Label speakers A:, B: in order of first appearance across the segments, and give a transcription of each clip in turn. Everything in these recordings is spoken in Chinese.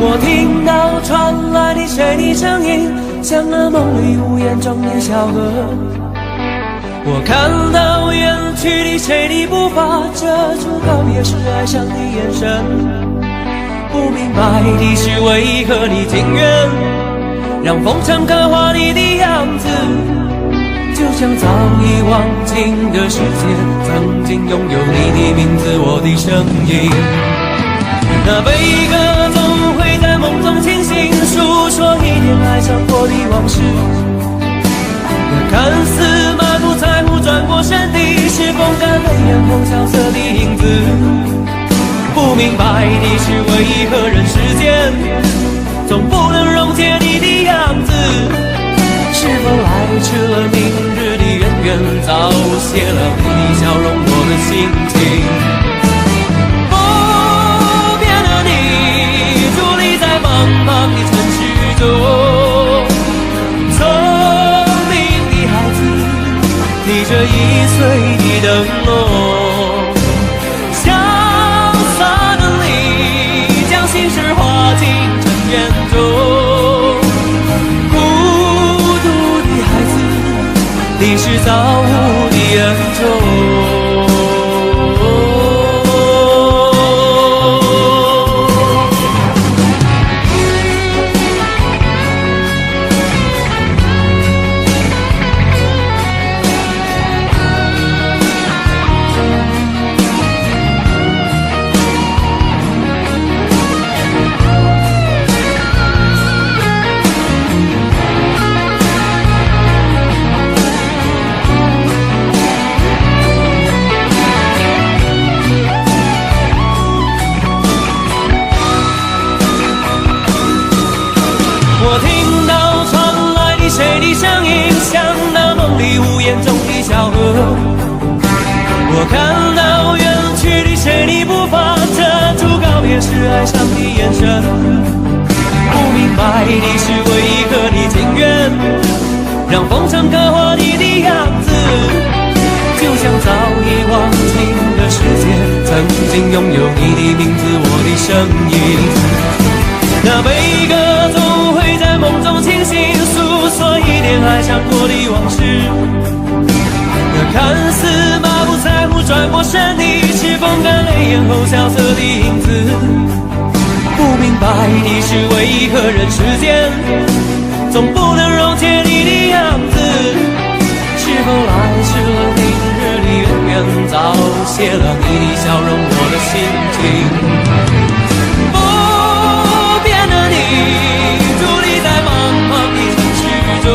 A: 我听到传来的谁的声音，像那梦里无言中的小河。我看到远去的谁的步伐，遮住告别时哀伤的眼神。不明白的是为何你情愿让风尘刻画你的样子，就像早已忘情的世界曾经拥有你的名字，我的声音。那悲歌总会在梦中清醒，诉说一点爱上过的往事。那看似满不在乎转过身的，是风干泪眼后萧瑟的影子。不明白的是为何人世间总不能溶解你的样子，是否来迟了明日的渊源，早谢了你的笑容我的心情。不变的你伫立在茫茫的城市中，聪明的孩子提着易碎的灯笼，潇洒的你将心事化进尘缘中，你是造物的恩宠。我听到传来的谁的声音，像那梦里无言中的小河。我看到远去的谁的步伐，遮住告别时哀伤的眼神。不明白的是为何你情愿让风尘刻画你的样子，就像早已忘情的世界曾经拥有你的名字，我的声音。那悲歌总会在梦中清醒，诉说一点爱上过的往事。那看似满不在乎转过身的，是风干泪眼后萧瑟的影子。不明白的是为何人世间总不能溶解你的样子，是否来迟了明日的渊源，早谢了你的笑容我的心情。伫立在茫茫的城市中，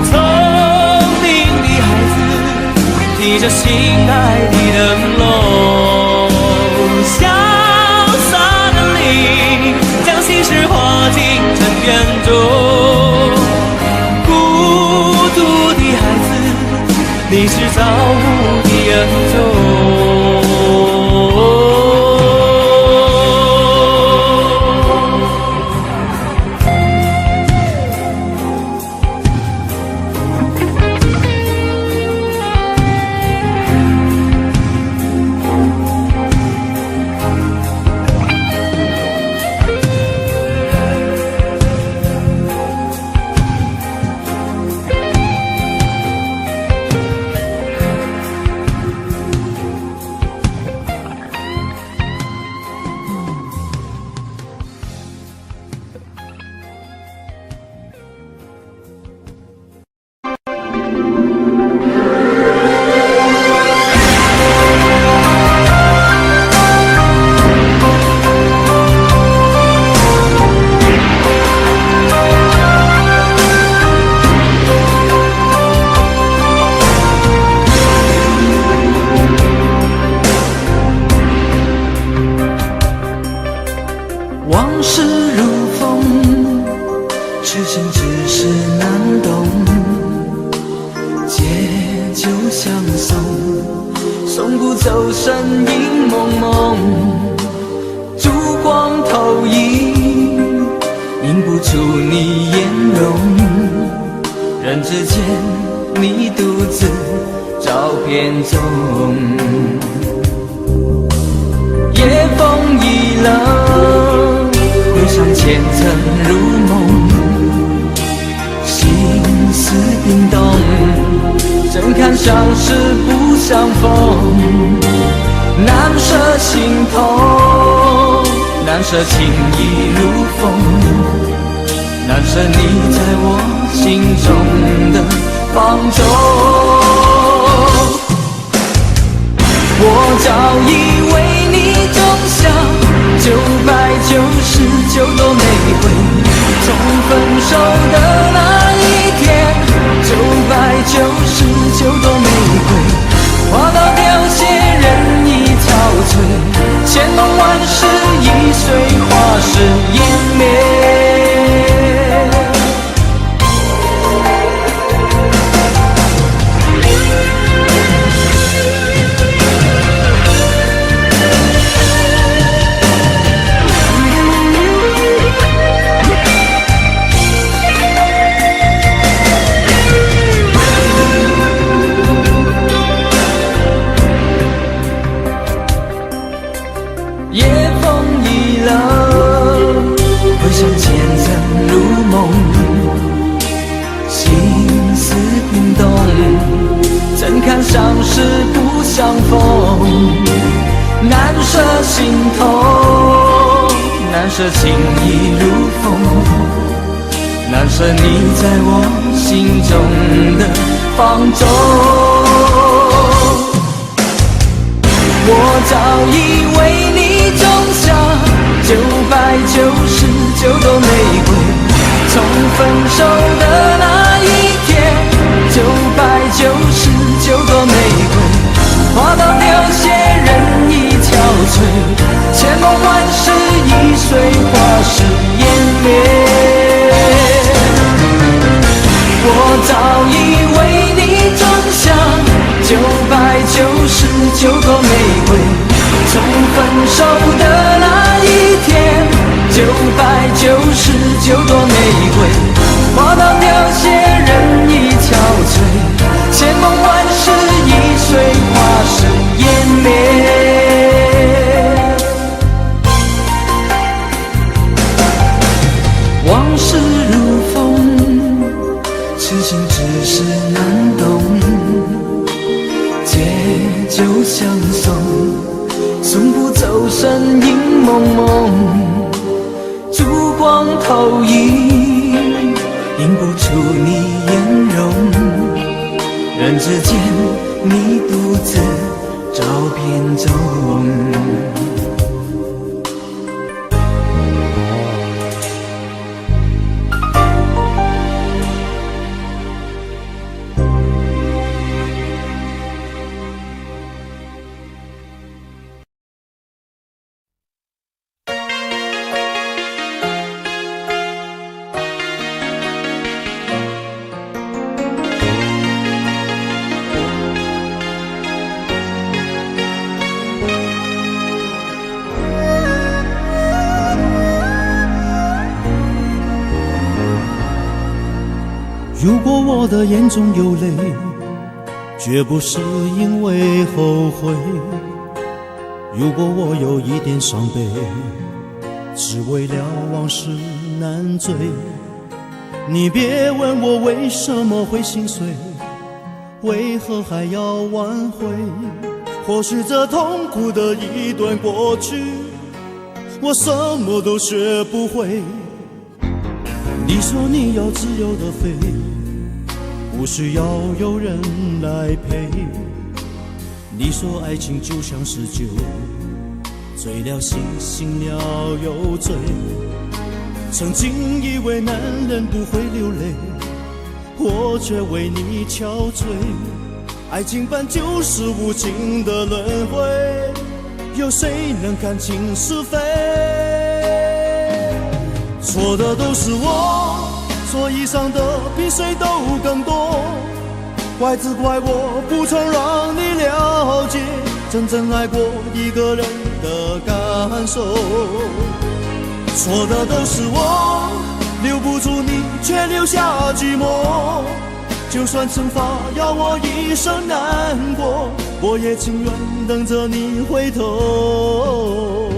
A: 聪明的孩子提着心爱的灯笼，潇洒的你将心事化进尘缘中，孤独的孩子你是造物的恩宠。
B: 往事如风，痴心只是难懂。借酒相送，送不走身影蒙蒙。烛光投影，映不出你颜容。人之间，你独自照片中。夜风已冷。前尘如梦，心思冰冻，怎堪相识不相逢，难舍心头，难舍情意如风，难舍你在我心中的放纵。我早以为你种下999朵玫瑰，从分手的那一天，999朵玫瑰花到凋谢，人已憔悴，千梦万世已随花事湮灭。夜风已冷，回想前尘如梦，心思冰冻，怎堪相识不相逢，难舍心头，难舍情意如风，难舍你在我心中的放纵。我早以为你种下999朵玫瑰，从分手的那一天，999朵玫瑰花到凋谢，人已憔悴，千梦万世已随花事湮灭。我早以为你种下999朵玫瑰，从分手的那一天，999朵玫瑰花到凋谢，人已憔悴，千梦万世已随花事湮灭。往事如风，痴心只是难懂，借酒相送，送不走身影蒙蒙，烛光投影，映不出你颜容，人之间你独自照片中。
C: 如果我的眼中有泪，绝不是因为后悔；如果我有一点伤悲，只为了往事难追。你别问我为什么会心碎，为何还要挽回？或许这痛苦的一段过去，我什么都学不会。你说你要自由的飞，不需要有人来陪。你说爱情就像是酒，醉了醒，醒了又醉。曾经以为男人不会流泪，我却为你憔悴。爱情本就是无情的轮回，有谁能看清是非？错的都是我，所以伤的比谁都更多。怪只怪我不曾让你了解真正爱过一个人的感受。错的都是我，留不住你却留下寂寞。就算惩罚要我一生难过，我也情愿等着你回头。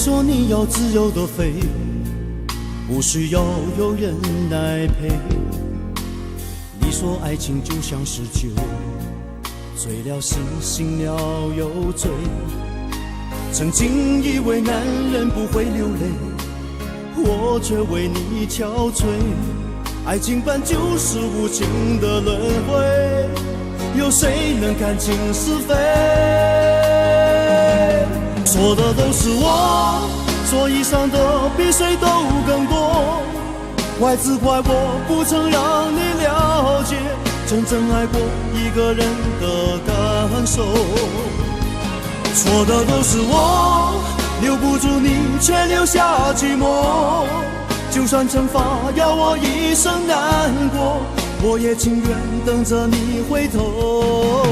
C: 说你要自由的飞，不需要有人来陪。你说爱情就像是酒，醉了醒，醒了又醉。曾经以为男人不会流泪，我却为你憔悴。爱情本就是无情的轮回，有谁能看清是非？错的都是我，所以伤的比谁都更多。怪只怪我不曾让你了解真正爱过一个人的感受。错的都是我，留不住你却留下寂寞。就算惩罚要我一生难过，我也情愿等着你回头。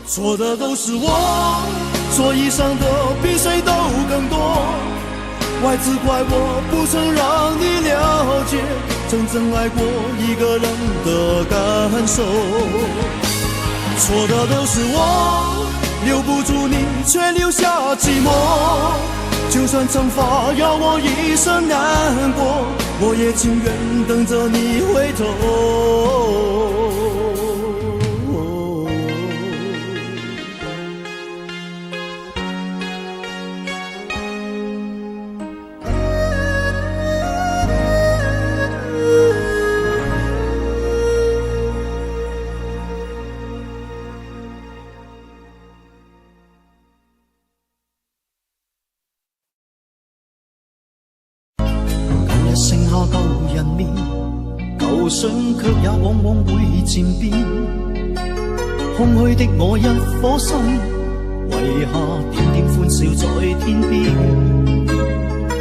C: 错的都是我，所以伤的比谁都更多。怪只怪我不曾让你了解真正爱过一个人的感受。错的都是我，留不住你却留下寂寞。就算惩罚要我一生难过，我也情愿等着你回头。舊想卻也往往會漸變，空虛的我一顆心，遺下點點歡笑在天邊。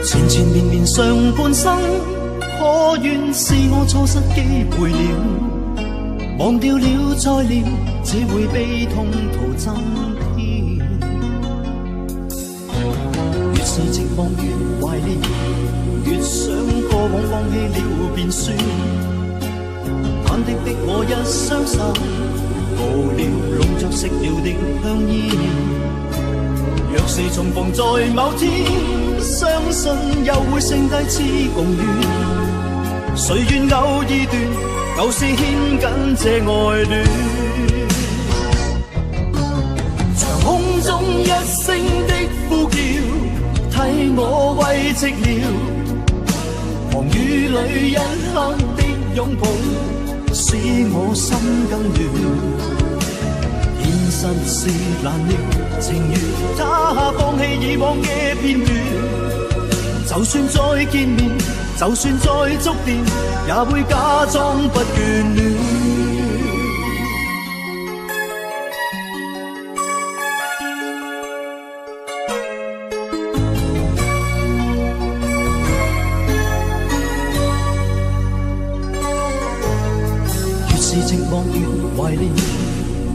C: 纏纏綿綿上半生，可願是我錯失機會了，忘掉了再戀，只會悲痛徒增添。越是寂寞越懷念，越想過往放棄了便算。忐忑的我一雙手，無聊籠着熄了的香煙。若是重逢在某天，相信又會剩低次共戀。誰願偶爾斷，舊事牽緊這愛戀。長空中一聲的呼叫，替我慰寂了。狂雨裏一刻的擁抱，使我心更亂。現實是難料，情願他放棄以往嘅片段。就算再見面，就算再觸電，也會假裝不眷戀。寂寞越懷念，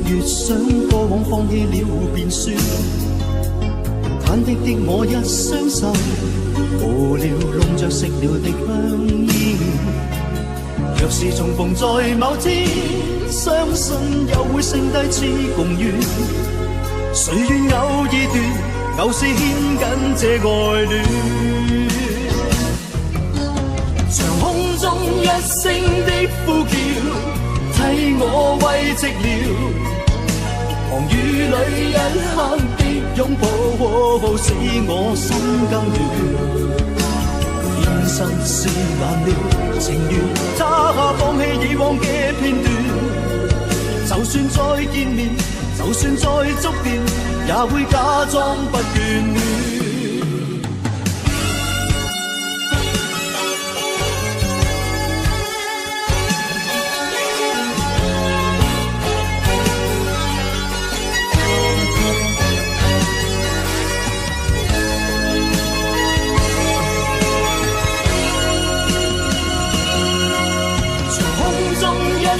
C: 越想過往放棄了便算。忐忑的我一雙手，無聊籠着熄了的香煙。若是重逢在某天，相信又會剩低次共願。誰願偶爾斷，舊事牽緊這愛戀。長空中一聲的呼叫，替我慰寂了。狂雨裏一刻的擁抱，使我心更亂。現實是難料，情願他放棄以往嘅片段。就算再見面，就算再觸電，也會假裝不眷戀。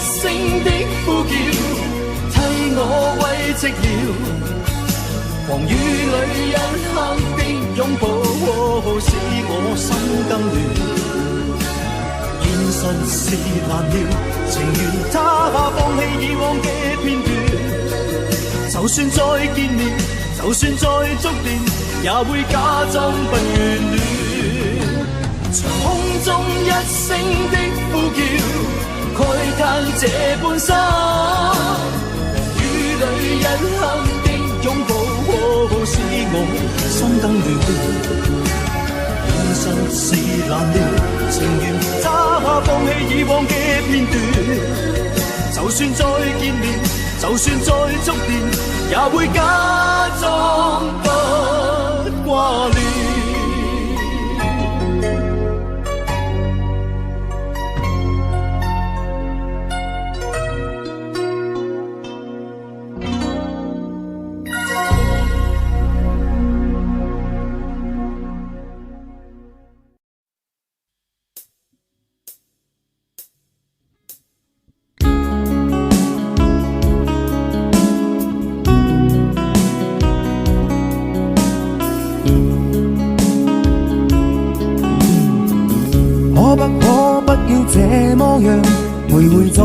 C: 聲的呼叫，替我慰
B: 寂寥，狂雨里印刻的擁抱，使我心更亂。現實是難料，情願他放棄以往嘅片段，就算再見面，就算再觸電，也會假裝不眷戀。長空中一聲的呼叫，慨嘆這半生，雨裏印刻的擁抱，使我心更亂。現實是難料，情願他放棄以往嘅片段，就算再見面，就算再觸電，也會假裝不掛戀。
D: 可不要這麼樣徘徊在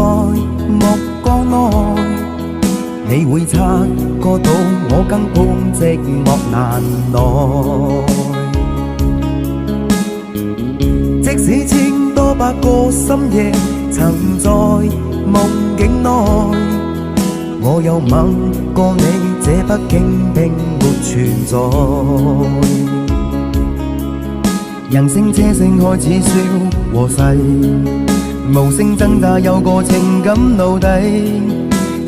D: 目光內，你會察覺到我更碰寂寞難耐。即使千多百個深夜曾在夢境內，我有吻過你，這北京並沒存在。人聲車聲開始消和逝，無聲掙扎有個情感奴隸，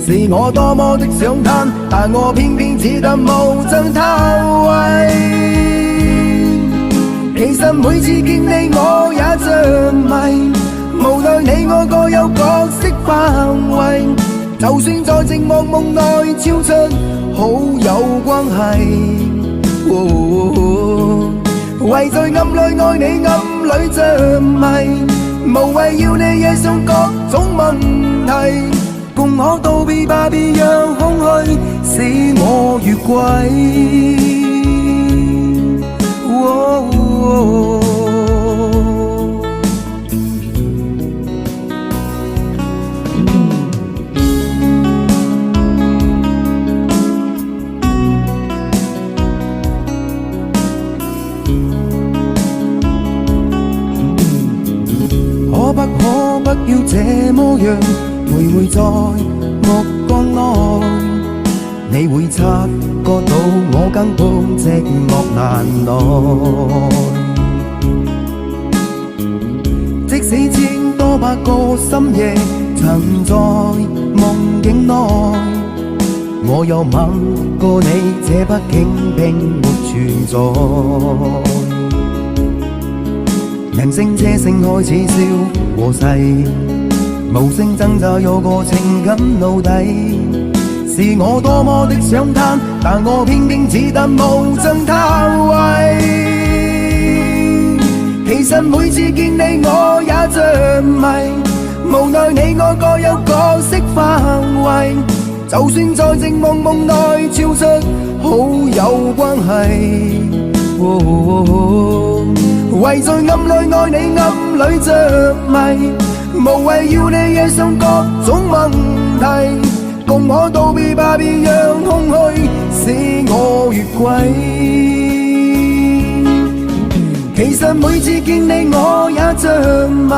D: 是我多麼的想嘆，但我偏偏只得無盡偷慰。其實每次見你我也着迷，無奈你我各有角色範圍，就算在寂寞夢內超出好友關係。為在暗裏愛你，暗裏着迷，無謂要你惹上各種問題，共我道別吧，別讓空虛使我越軌。可不要這麼樣徘徊在目光內，你會察覺到我更碰寂寞難耐。即使千多百個深夜曾在夢境內，我有吻過你，這北京並沒存在。人聲車聲開始消和逝，無聲掙扎有個情感奴隸，是我多麼的想嘆，但我偏偏只得無盡偷慰。其實每次見你我也着迷，無奈你我各有角色範圍，就算在寂寞夢內超出好友關係。為在暗裏愛你，暗裏着迷，無謂要你惹上各種問題，共我道別吧，別讓空虛使我越軌。其實每次見你我也着迷，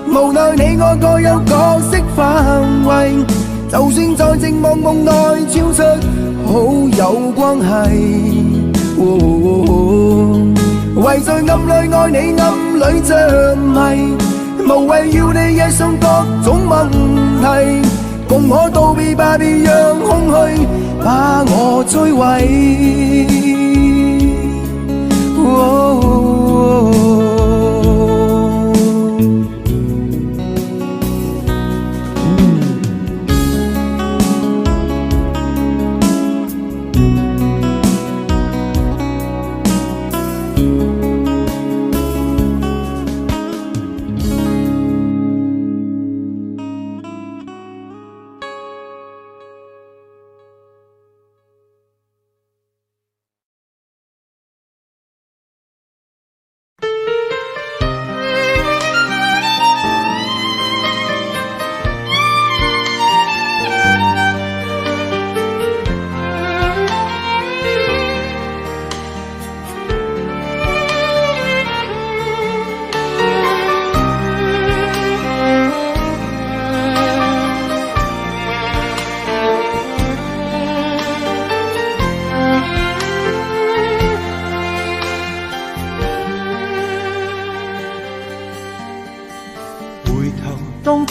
D: 無奈你我各有角色範圍，就算在寂寞夢內超出好友關係。為在暗裏愛你，暗裏着迷，無謂要你惹上各種問題，共我道別吧，別讓空虛把我摧毀。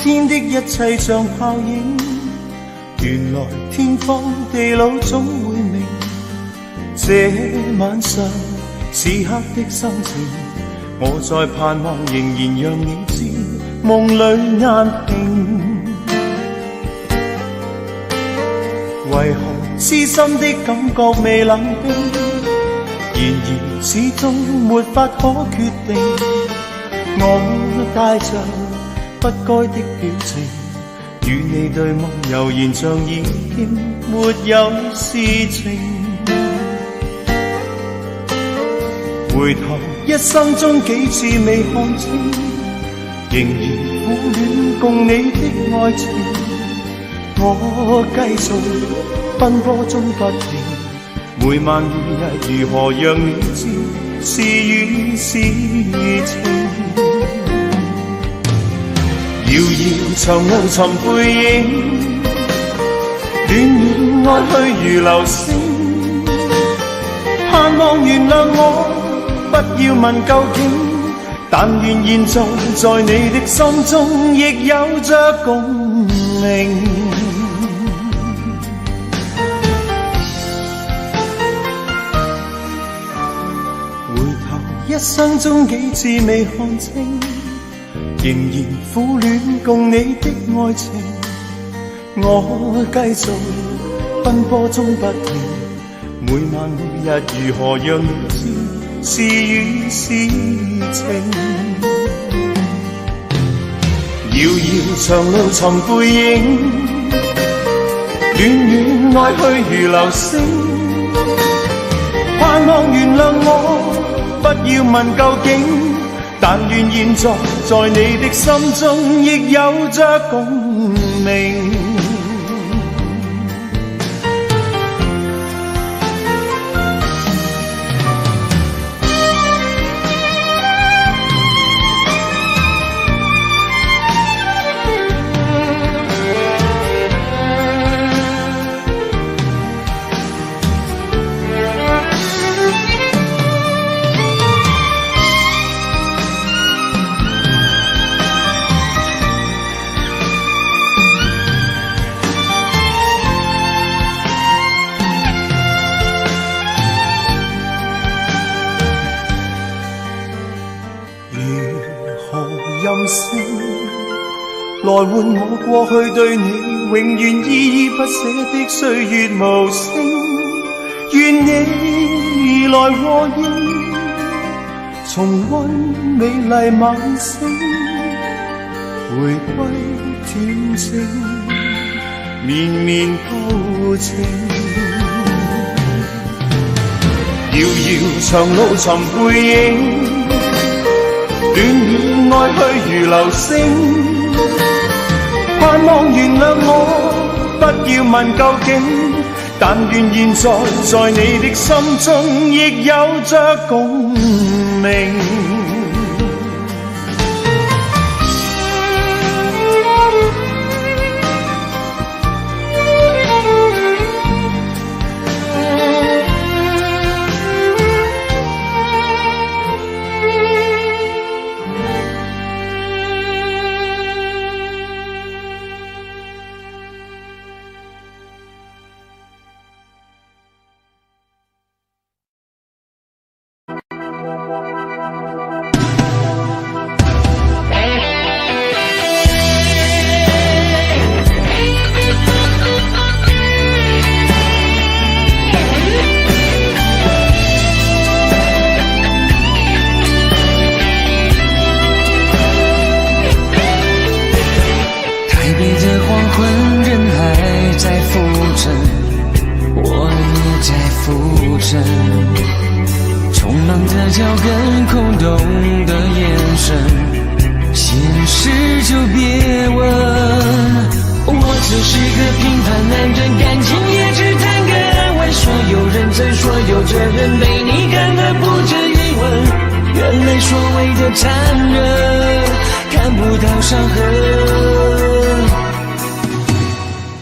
C: 天的一切像泡影，原來天荒地老總會明。這晚上此刻的心情，我在盼望仍然讓你知，夢裏安平。為何痴心的感覺未冷冰？然而始終沒法可決定。我帶着不該的表情，與你對望，悠然像已經沒有事情。回頭一生中幾次未看清，仍然苦戀共你的愛情。我繼續奔波中不停，每晚每日如何讓你知是與是情。遙遙長路尋背影，戀戀愛去如流星。盼望原諒我，不要問究竟，但願現在在你的心中亦有着共鳴。回頭一生中幾次未看清，仍然苦戀共你的愛情。我繼續奔波中不停，每晚每日如何讓你知是與是情。遙遙長路尋背影，戀戀愛去如流星。盼望原諒我，不要問究竟，但願現在在你的心中亦有着共鳴。來換我過去對你永遠依依不捨的歲月無聲，願你來和應，重溫美麗晚星，回歸恬靜綿綿舊情。遙遙長路尋背影，戀戀愛去如流星。盼望原諒我，不要問究竟，但願現在在你的心中亦有着共鳴。匆忙的脚跟，空洞的眼神，现实就别问。我只是个平凡男人，感情也只谈个安稳。所有认真，所有责任，被你看得不止一吻。原来所谓的残忍，看不到伤痕。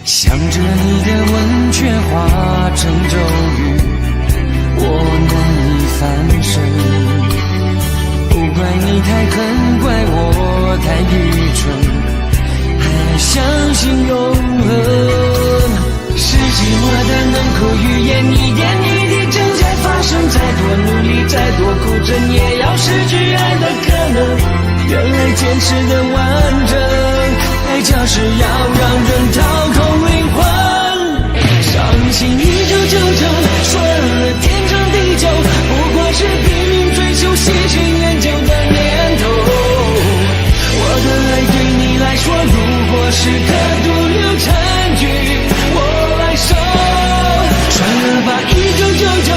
C: 想着你的吻却化成咒语，我难以翻身。不怪你太狠，怪我太愚蠢。
B: 信永恒。世纪末的冷酷语言，一点一滴正在发生。再多努力，再多苦撑，也要失去爱的可能。原来坚持的完整，代价是要让人掏空灵魂。相信1999，说了天长地久，不过是拼命追求喜新厌旧的念头。我的爱对你来说，如果是颗独留残局，我来收。算了吧，1999，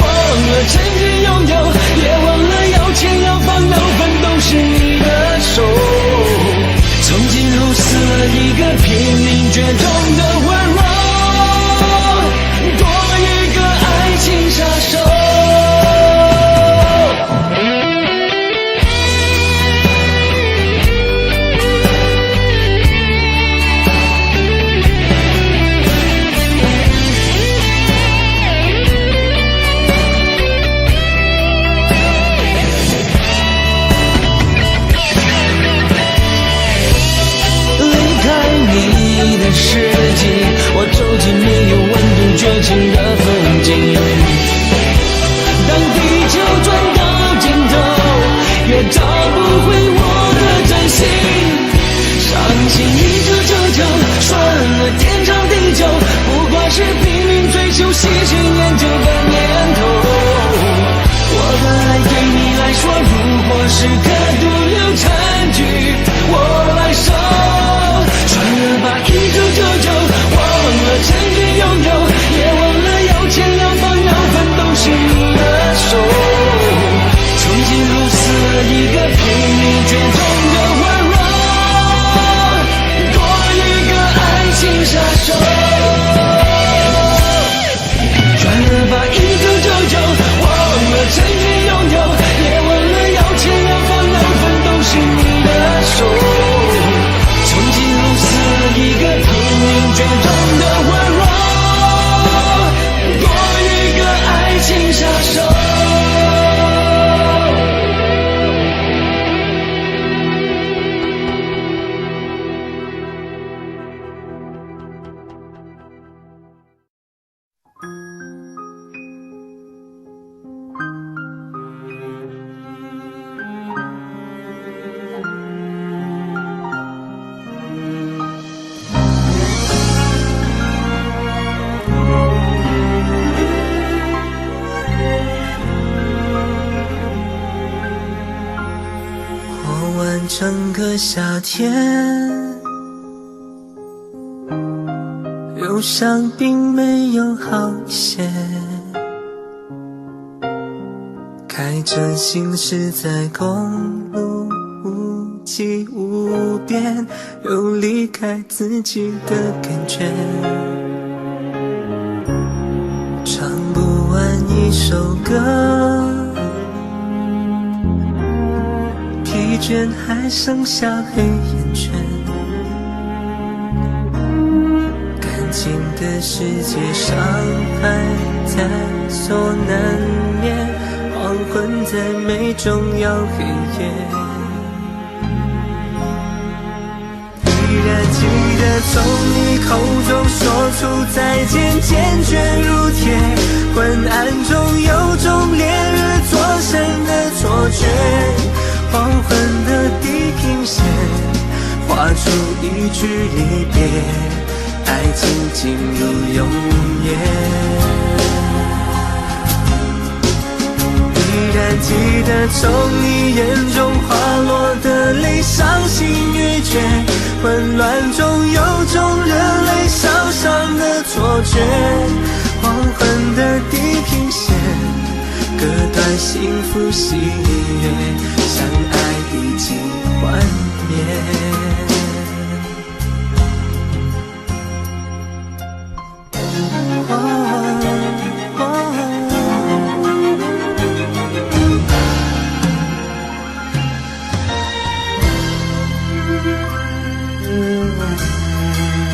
B: 忘了曾经拥有，也忘了要钱要房要分都是你的手。从今后死了一个拼命绝种的温柔，多一个爱情杀手。世纪，我走进没有温度绝情的风景。当地球转到尽头，也找不回我的真心。相信1999，说了天长地久，不过是拼命追求喜新厌旧的念头。我的爱对你来说，如果是颗独留残局，我来收。算了吧，1999，忘了曾经拥有，也忘了要钱要房要分都是你的手。从今后死了一个拼命绝种的温柔，多一个爱情杀手。算了吧，1999，忘了曾经拥有，也忘了要钱要房要分都是你的手。一个拼命绝种的温柔，多一个爱情杀手。整个夏天，忧伤并没有好一些。开着行驶在公路，无际无边，有离开自己的感觉。唱不完一首歌，疲倦还剩下黑眼圈，感情的世界伤害在所难免，黄昏在美中要黑夜。依然记得从你口中说出再见，坚决如铁，昏暗中有种烈日灼身的错觉。黄昏的地平线画出一句离别，爱情进入永夜。依然记得从你眼中滑落的泪，伤心欲绝，混乱中有种热泪烧伤的错觉。黄昏的地平线割断幸福喜悦，相爱已经幻灭。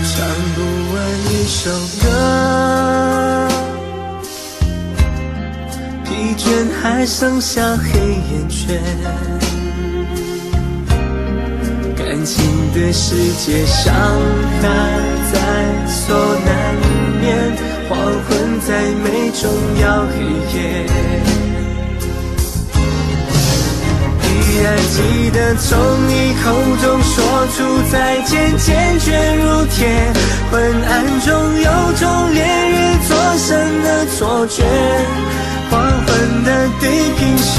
B: 唱不完一首歌，疲倦还剩下黑眼圈，感情的世界上还在所难免，黄昏在眉中摇黑夜。依然记得从你口中说出再见，坚决如铁。昏暗中有种烈日灼身的错觉，黄昏的地平线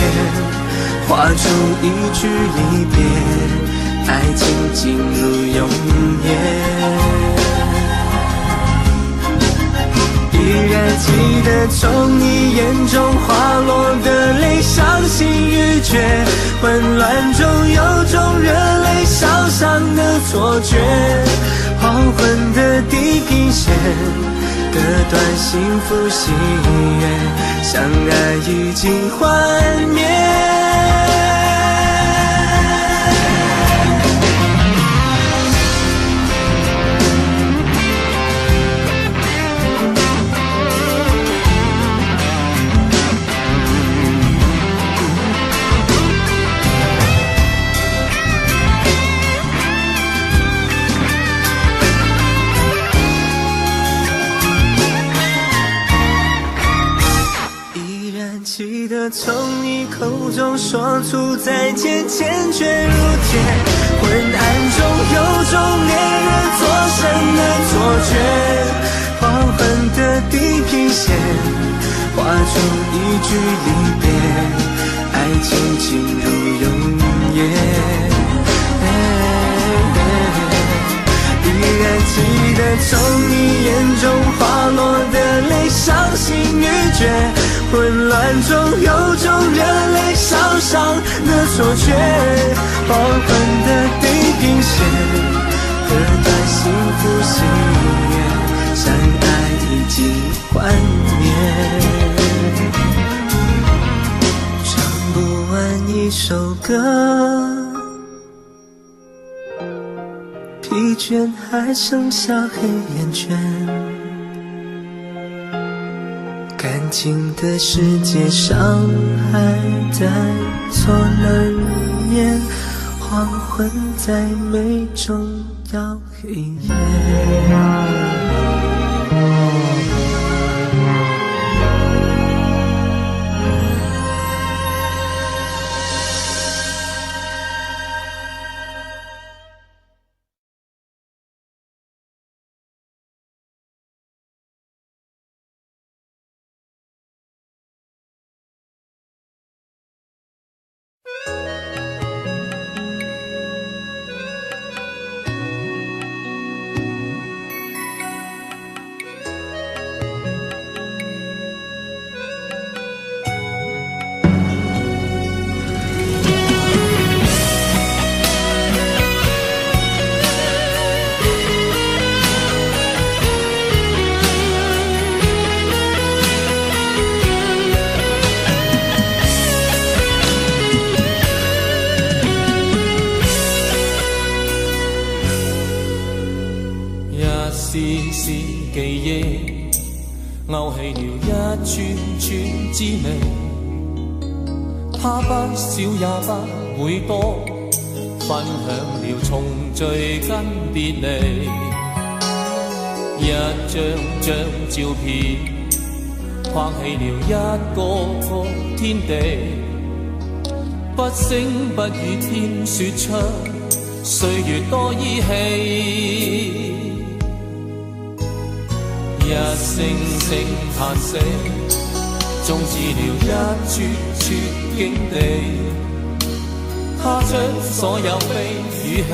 B: 画出一句离别，爱情进入永夜。依然记得从你眼中滑落的泪，伤心欲绝，混乱中有种热泪烧伤的错觉，黄昏的地平线割断幸福喜悦，相爱已经幻灭。记得从你口中说出再见，坚决如铁。昏暗中有种烈日灼身的错觉，黄昏的地平线画出一句离别，爱情进入永夜。依然记得从你眼中滑落的泪，伤心欲绝，混乱中有种热泪烧伤的错觉，黄昏的地平线割断幸福喜悦，相爱已经幻灭。唱不完一首歌，疲倦还剩下黑眼圈，感情的世界上还在所难免，黄昏在眉中摇黑夜。
A: 記憶勾起了一串串滋味，它不少也不會多，分享了重聚跟別離，一張張照片框起了一個個天地，不聲不語添說出歲月多依稀，一聲聲嘆息，終止了一處處境地。他將所有悲與喜，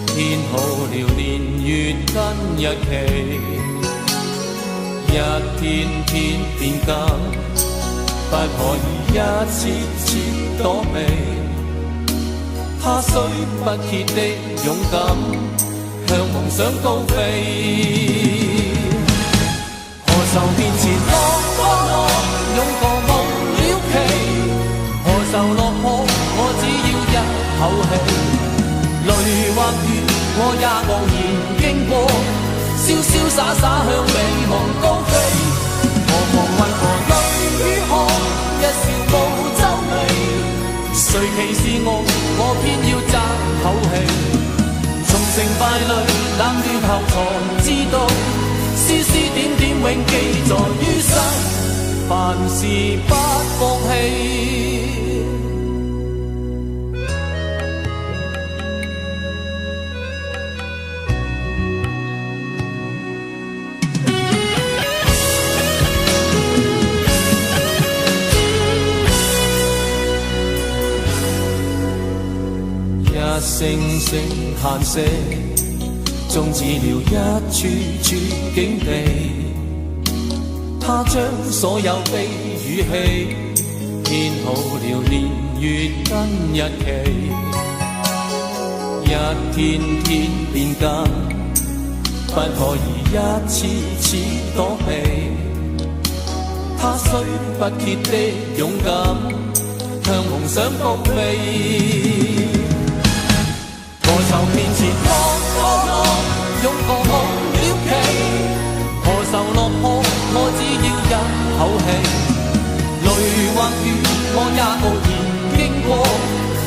A: 編好了年月跟日期，一天天變更，不可以一次次躲避。他雖不竭的勇敢，向夢想高飛。何愁面前落過我，勇過夢了期，何愁落魄，我只要一口氣，淚或雨我也昂然經過，瀟瀟灑灑向美夢高飛。何妨為何淚與汗，一笑無皺眉，誰歧視我偏要爭口氣。城敗淚，冷暖後才知道，絲絲點點永記在於心，凡事不放棄。一聲聲嘆息，終止了一處處境地。他將所有悲與喜編好了年月跟日期，一天天變緊，不可以一次次躲避。他雖不竭的勇敢，向夢想撲飛。何愁面前望過我，擁過夢了期，何愁落魄，我只要一口氣。淚或雨，我也無言經過，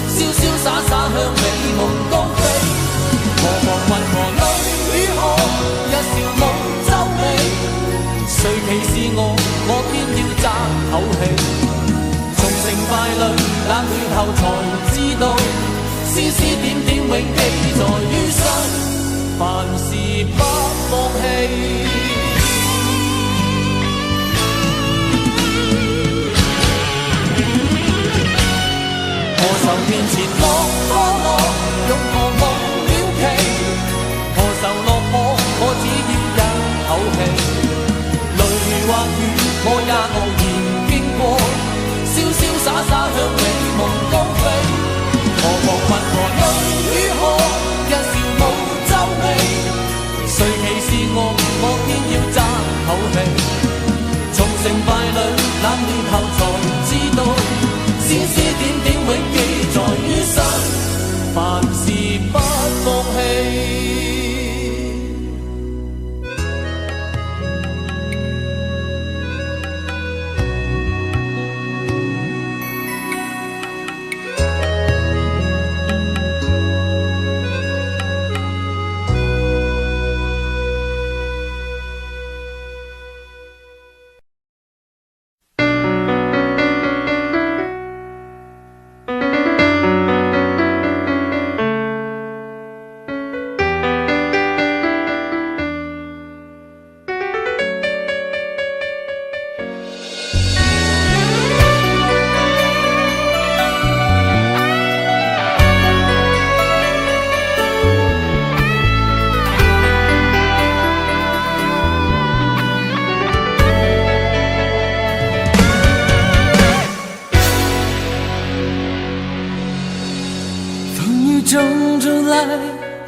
A: 瀟瀟灑灑向美夢高飛。何妨雲和淚與河，一笑夢皺眉。誰歧視我，我偏要爭口氣。從成敗裏冷暖後才知道，絲絲點點永記在於心，凡事不放棄。何愁面前望過我，擁過夢了期，何愁落魄，我只要一口氣。淚或雨，我也無言經過，瀟瀟灑灑向美夢高飛。何妨雲和淚與河，一笑無皺眉。誰歧視我，我偏要爭口氣。從成敗裏冷暖後才知道，絲絲點點永記在於心，凡事不放棄。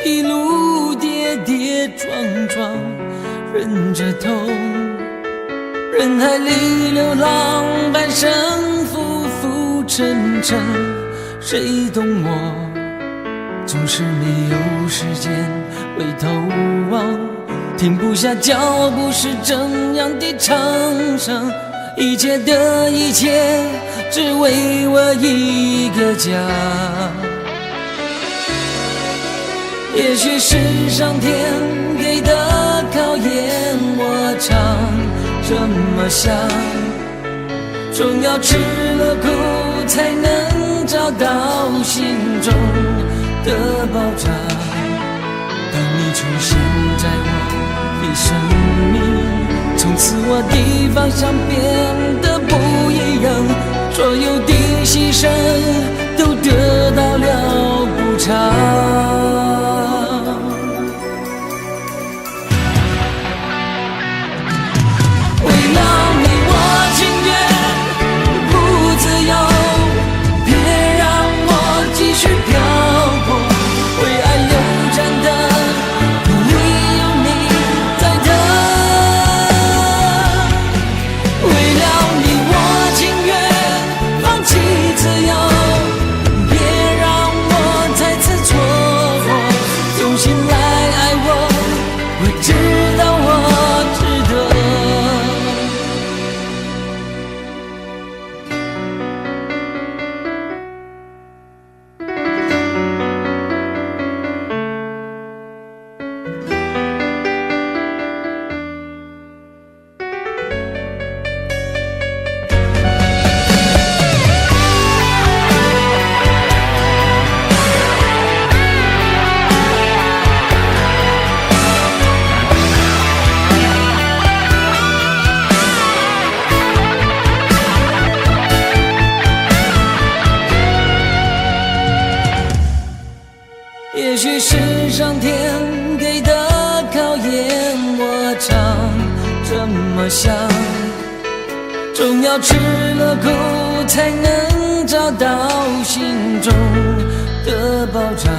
B: 一路跌跌撞撞，忍着痛，人海里流浪，半生浮浮沉沉，谁懂我？总是没有时间回头望，停不下脚步是怎样的长伤，一切的一切，只为我一个家。也许是上天给的考验，我常这么想，总要吃了苦才能找到心中的保障。当你出现在我的生命，从此我的方向变得不一样，所有的牺牲都得到了补偿。自由许是上天给的考验，我常这么想，总要吃了苦才能找到心中的保障。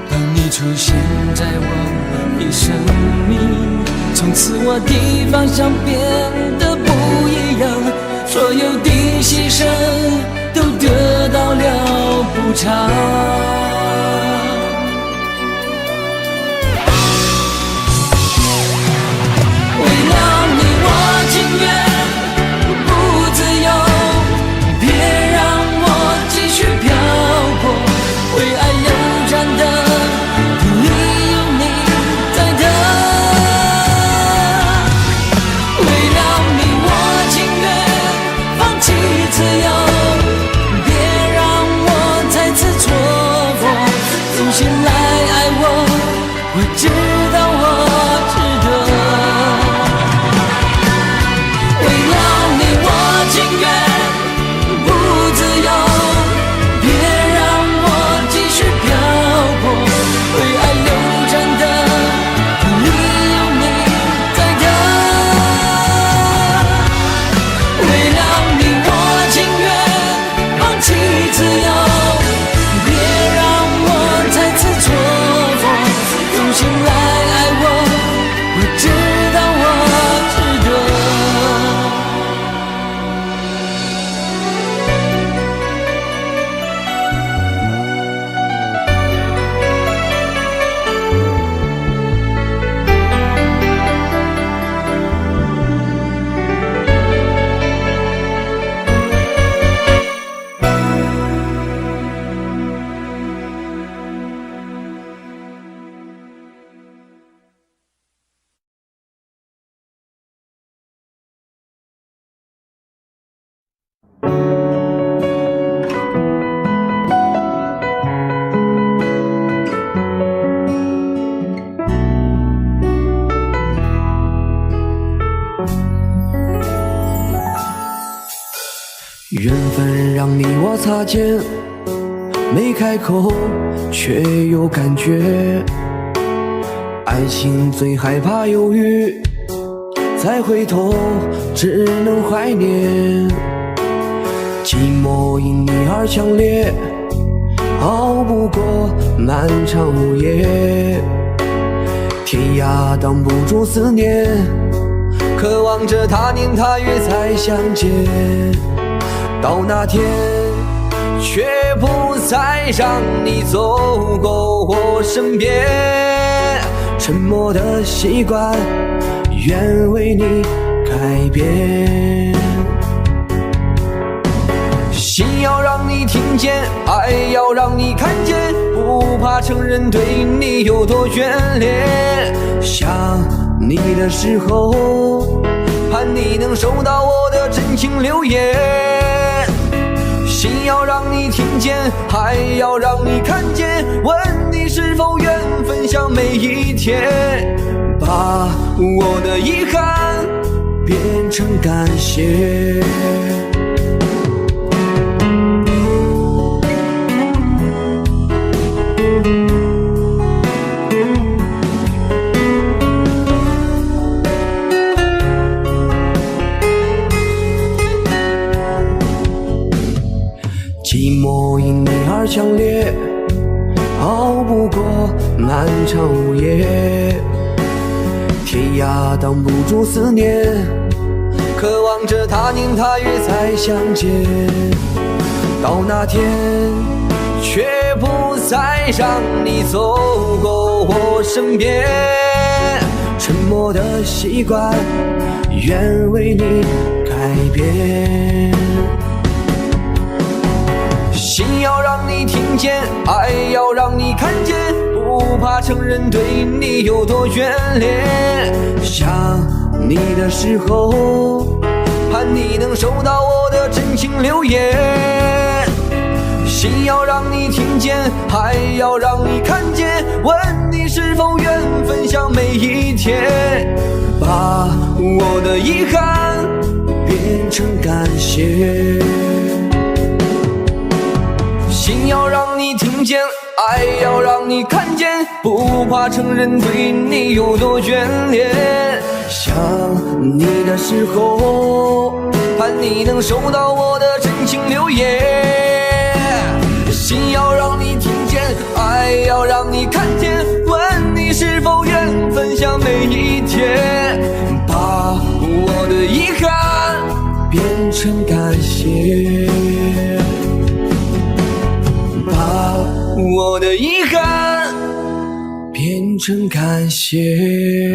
B: 当你出现在我的生命，从此我的方向变得不一样，所有的牺牲都得到了补偿。为了你我情愿不自由，别让我继续漂泊，为爱又站的理由你在等。为了你我情愿放弃自由，别让我再次错过，重新来爱我，我知道我值得。为了你我情愿不自由，别让我继续漂泊，为爱又站的理由你在等。为了你我情愿放弃自由，别让我再次错过，重新来爱我，我知道我值得。
D: 缘分让你我擦肩，没开口却有感觉。爱情最害怕犹豫，再回头只能怀念。寂寞因你而强烈，熬不过漫长午夜。天涯挡不住思念，渴望着他年他月再相见。到那天，却不再让你走过我身边。沉默的习惯，愿为你改变。心要让你听见，爱要让你看见，不怕承认对你有多眷恋。想你的时候，盼你能收到我的真情留言。心要让你听见，还要让你看见，问你是否愿分享每一天，把我的遗憾变成感谢。寂寞因你而强烈，熬不过漫长午夜。天涯挡不住思念，渴望着他年他月再相见。到那天，却不再让你走过我身边。沉默的习惯，愿为你改变。心要让你听见，爱要让你看见，不怕承认对你有多眷恋。想你的时候，盼你能收到我的真情留言。心要让你听见，还要让你看见，问你是否愿分享每一天，把我的遗憾变成感谢。心要让你听见，爱要让你看见，不怕承认对你有多眷恋。想你的时候，盼你能收到我的真情留言。心要让你听见，爱要让你看见，问你是否愿分享每一天，把我的遗憾变成感谢，把我的遗憾变成感谢。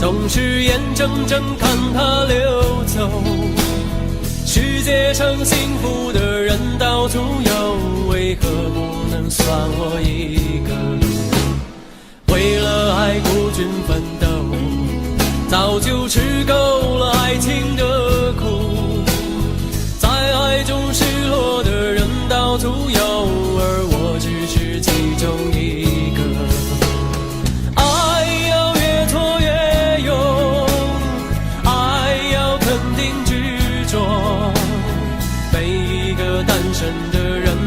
A: 总是眼睁睁看它流走，世界上幸福的人到处有，为何不能算我一个？为了爱孤军奋斗，早就吃够了爱情的苦，在爱中失落的人到处有，而我只是其中一个。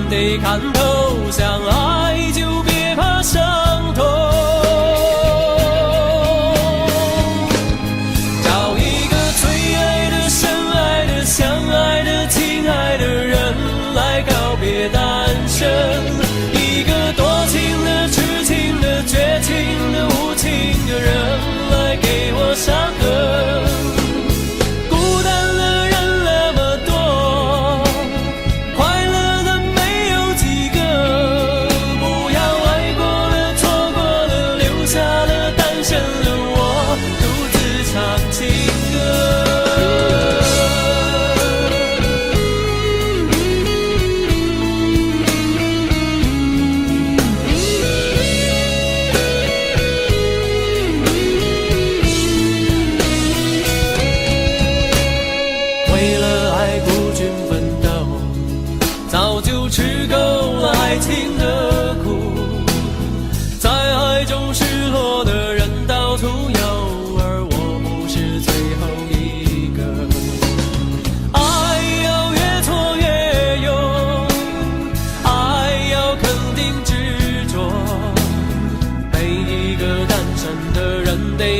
A: 得看透，相爱就别怕伤痛。找一个最爱的、深爱的、相爱的、亲爱的人来告别单身，一个多情的、痴情的、绝情的、无情的人来给我伤痕。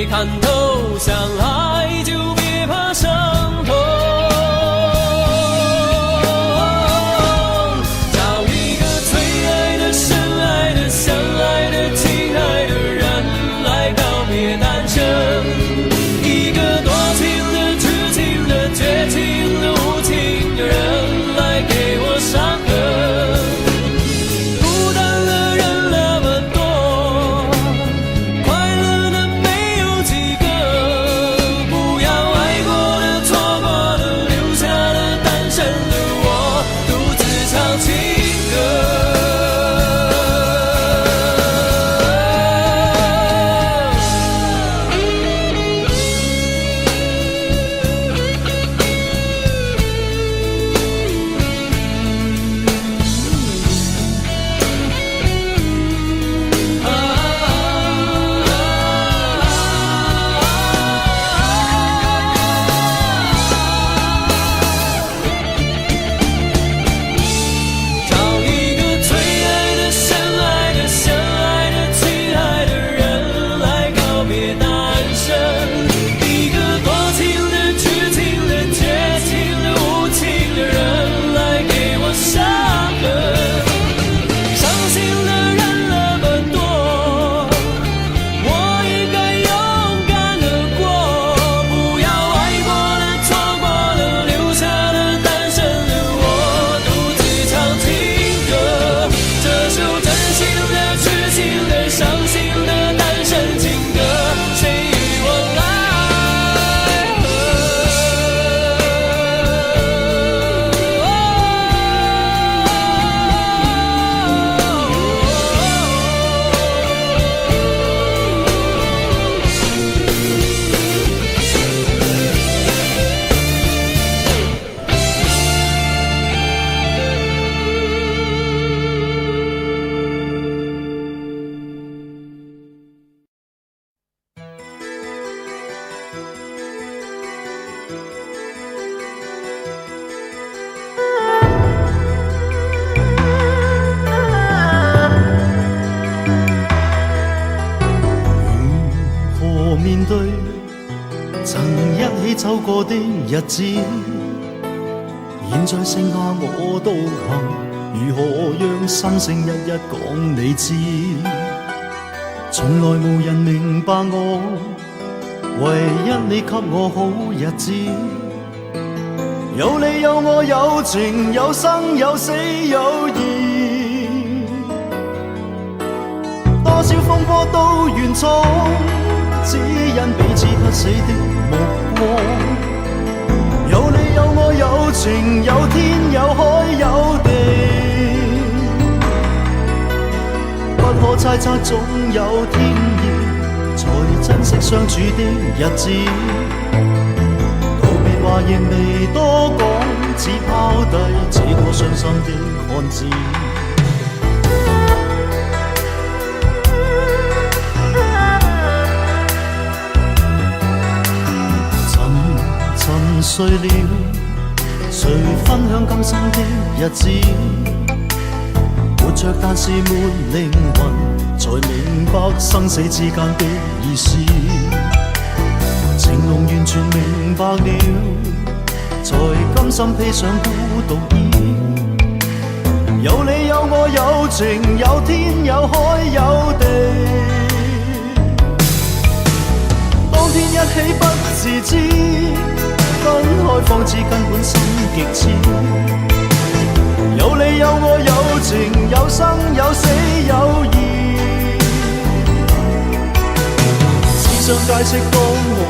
A: 看透，相爱就别怕伤痛。找一个最爱的、深爱的、相爱的、亲爱的人来告别单身，一个多情的、痴情的、绝情的、无情的人来给我伤痕。孤单的人那么多，快乐的没有几个。
C: 对曾一起走過的日子，現在剩下我獨行，如何讓心聲一一講你知？從來無人明白我，唯一你給我好日子。有你有我有情有生有死有義，多少風波都願闖，只因彼此不死的目光。有你有我有情有天有海有地，不可猜測總有天意，才珍惜相處的日子。道別話亦未多講，只拋低這個傷心的漢子。沉睡了，誰分享今生的日子？活着但是沒靈魂，才明白生死之間的意思。情濃完全明白了，才甘心披上孤獨衣。有你有我有情有天有海有地，當天一起不自知，分開方知根本心極痴。有你有我有情有生有死有義，只想解釋當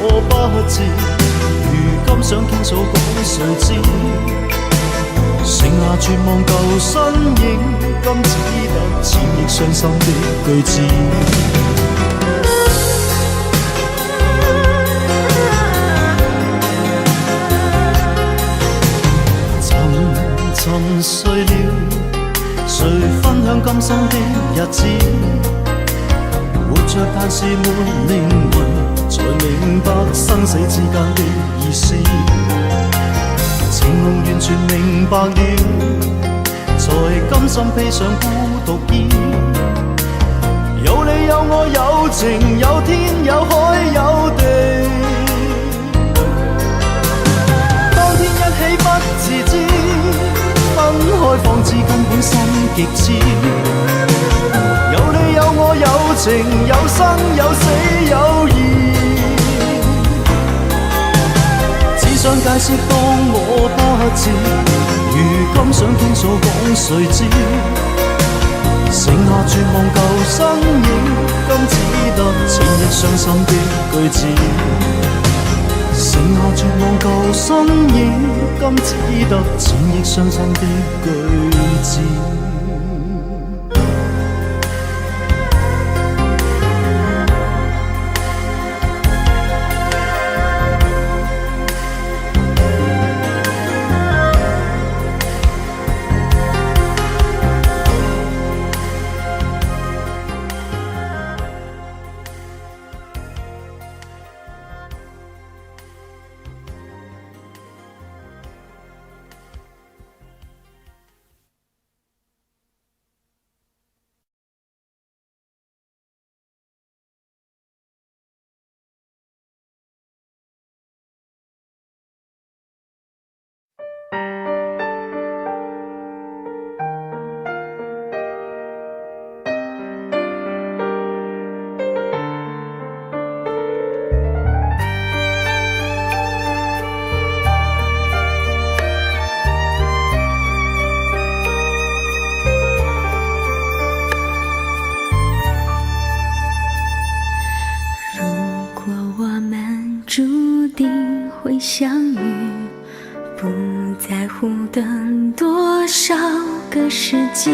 C: 我不智，如今想傾訴講誰知？剩下絕望舊身影，今只得千億傷心的句子。沉睡了，誰分享今生的日子？活着但是沒靈魂，才明白生死之間的意思。情濃完全明白了，才甘心披上孤獨衣。有你有我有情有天有海有地，當天一起不自知，分開方知根本心極痴。有你有我有情有生有死有義，只想解釋當我不智，如今想傾訴講誰知？剩下絕望舊身影，今只得千億傷心的句子。剩下絕望舊身影，今只得千億傷心的句子。
E: 相遇，不在乎等多少个世纪，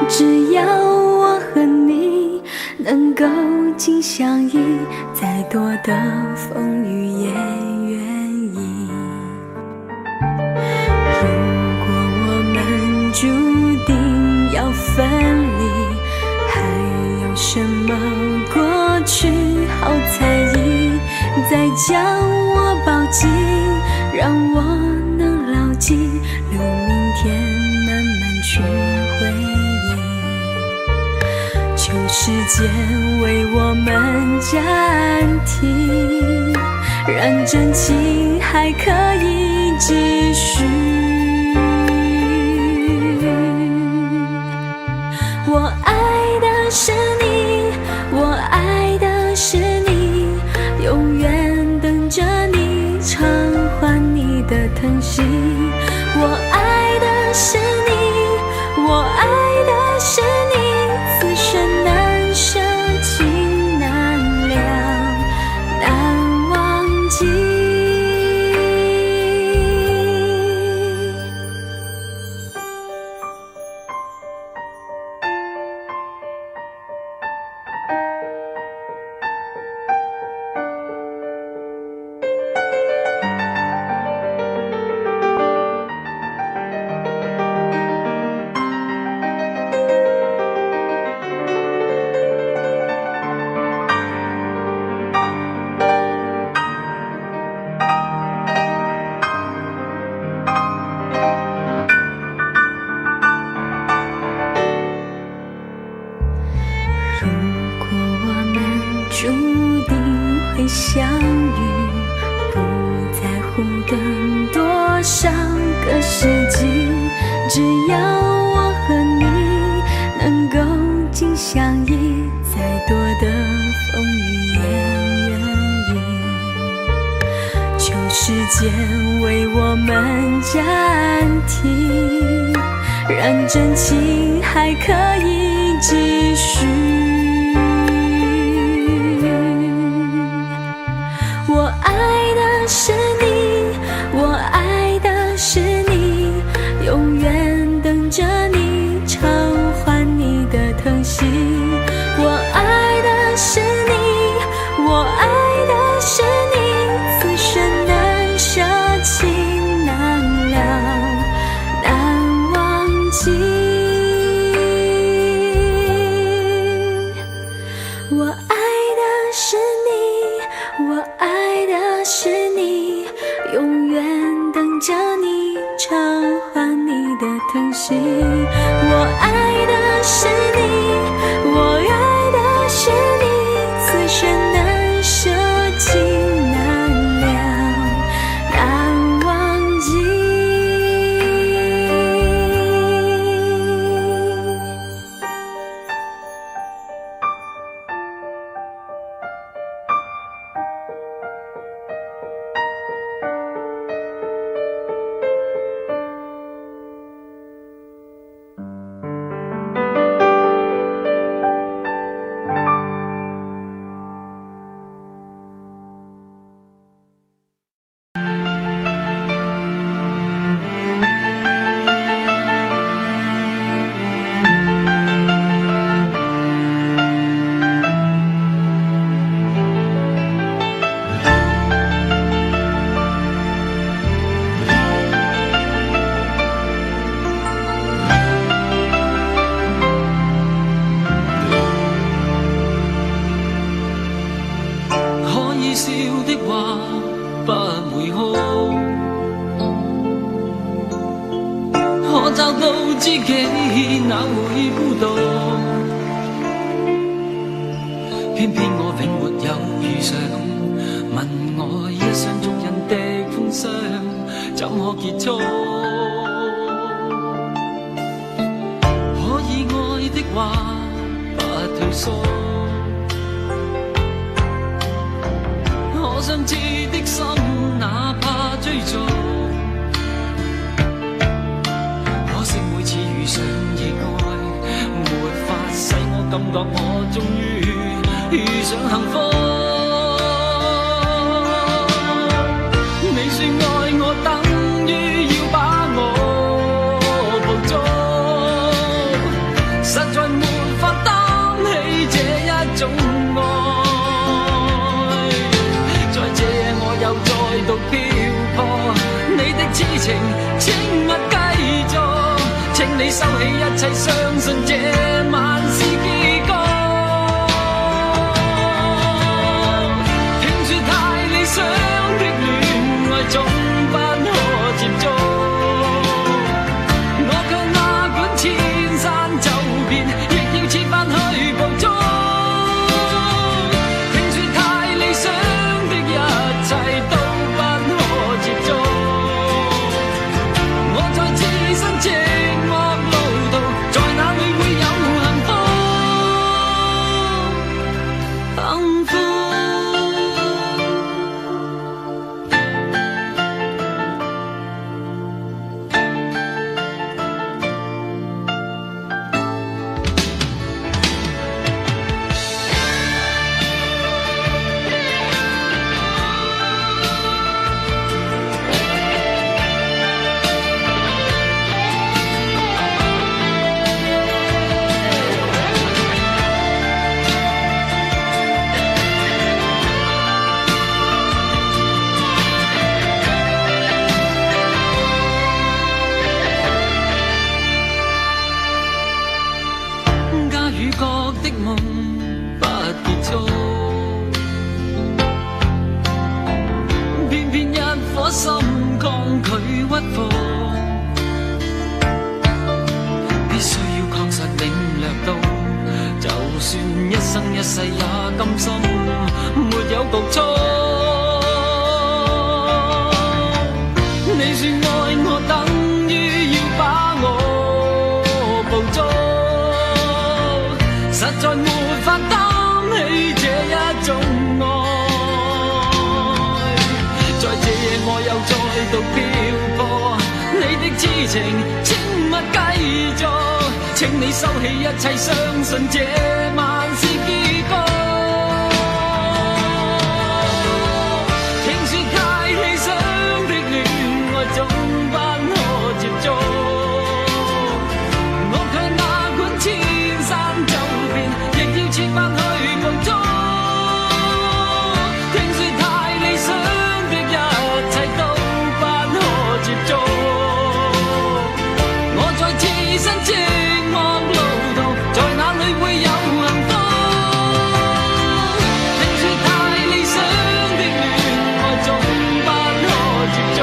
E: 只要我和你能够紧相依，再多的风雨也愿意。如果我们注定要分离，还有什么过去好在意？再将我抱紧，让我能牢记，留明天慢慢去回忆。就时间为我们暂停，让真情还可以继续。我爱的是你，我爱的是你，永远等着你偿还你的疼惜。我爱的是你，我爱的是你，此生难舍情难了，难忘记。注定会相遇，不在乎等多少个世纪，只要我和你能够紧相依，再多的风雨也愿意。求时间为我们暂停，让真情还可以继续。我爱的是你，我爱的是你，永远等着你偿还你的疼惜。我爱的是你，我爱的是你，此生难舍情难了，难忘记。我爱的是你，我爱的是你，永远等着你偿还你的疼惜。我爱的是你，我爱的是你，此生难舍情难了，难忘记。
A: 笑的話不會哭，可找到知己哪會孤獨？偏偏我永沒有遇上，問我一廂俗人的風霜怎可結束？可以愛的話不退縮，可想知的心哪怕追逐，可惜每次遇上意外，沒法使我感覺我終於遇上幸福。你說愛我等於要把我捕捉，實在沒法擔起這一種愛。又再度漂泊，你的痴情請勿繼續，請你收起一切，相信這晚是結局。聽說太理想的戀愛總不可接觸，我卻哪管千山走遍，亦要設法去捕捉。
B: 抗拒屈服，必須要確實領略到，就算一生一世也甘心，沒有局促。你說愛我等於要把我捕捉，實在沒法擔起這一種愛。在這夜我又再度漂泊，你的痴情請勿繼續，請你收起一切，相信這晚是結局。總不可接觸，我卻哪管千山走遍，亦要設法去捕捉。聽說太理想的一切都不可接觸，我在此生寂寞路途，在哪裏會有幸福？聽說太理想的戀愛總不可接觸。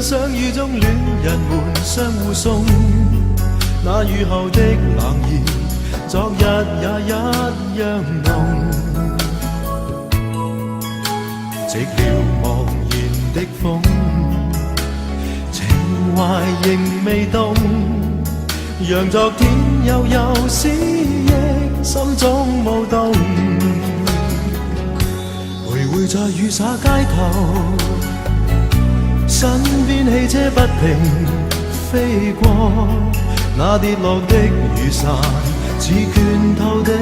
C: 相遇中戀人們相互送，那雨後的冷意，昨日也一樣濃。寂寥茫然的風，情懷仍未動，讓昨天悠悠思憶心中舞動。徘徊在雨灑街頭，身邊汽車不停飛過，那跌落的雨傘似拳頭的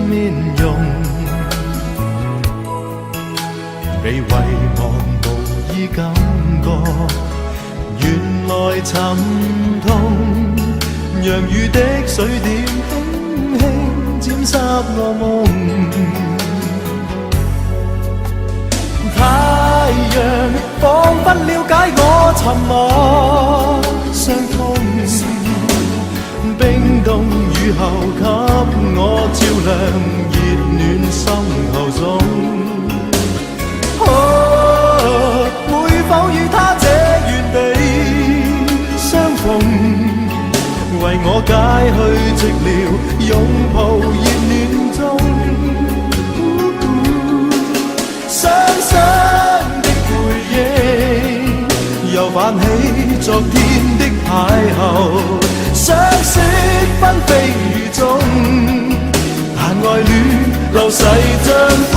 C: 面容，被遺忘無意感覺，原來沉痛，讓雨的水點輕輕沾濕我夢。太陽彷彿了解我沉默傷痛，冰凍雨後給我照亮熱暖心頭中。會否與他這原地相逢，為我解去寂寥，擁抱熱暖中。雙雙的回憶，又泛起昨天的邂逅，相識紛飛雨中，但愛戀流逝像風。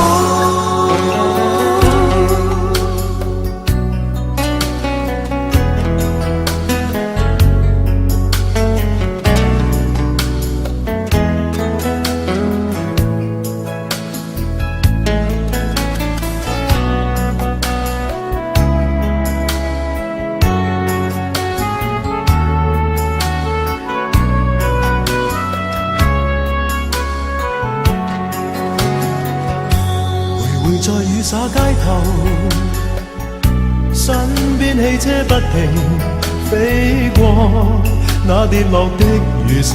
C: 在雨灑街頭，身邊汽車不停飛過，那跌落的雨傘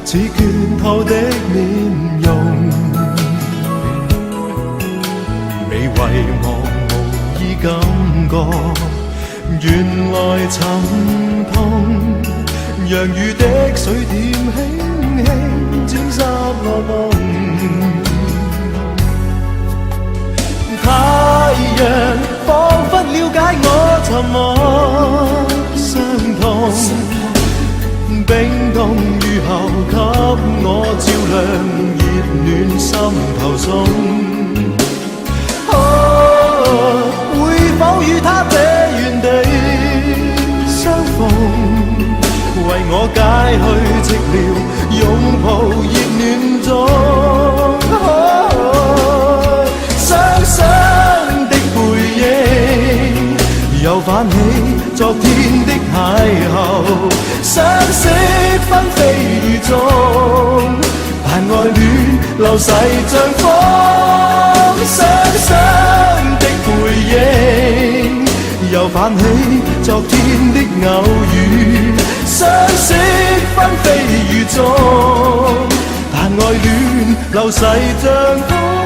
C: 似拳頭的面容，被遺忘無意感覺，原來沉痛，讓雨的水點輕輕沾濕我夢。太陽彷彿了解我沉默傷痛，冰凍雨雨後給我照亮熱暖心頭送。會否與他這原地相逢？為我解去寂寥，擁抱熱暖中。雙雙的背影，又泛起昨天的邂逅，相識紛飛雨中，但愛戀流逝像風。雙雙的背影，又泛起昨天的偶遇，相識紛飛雨中，但愛戀流逝像風。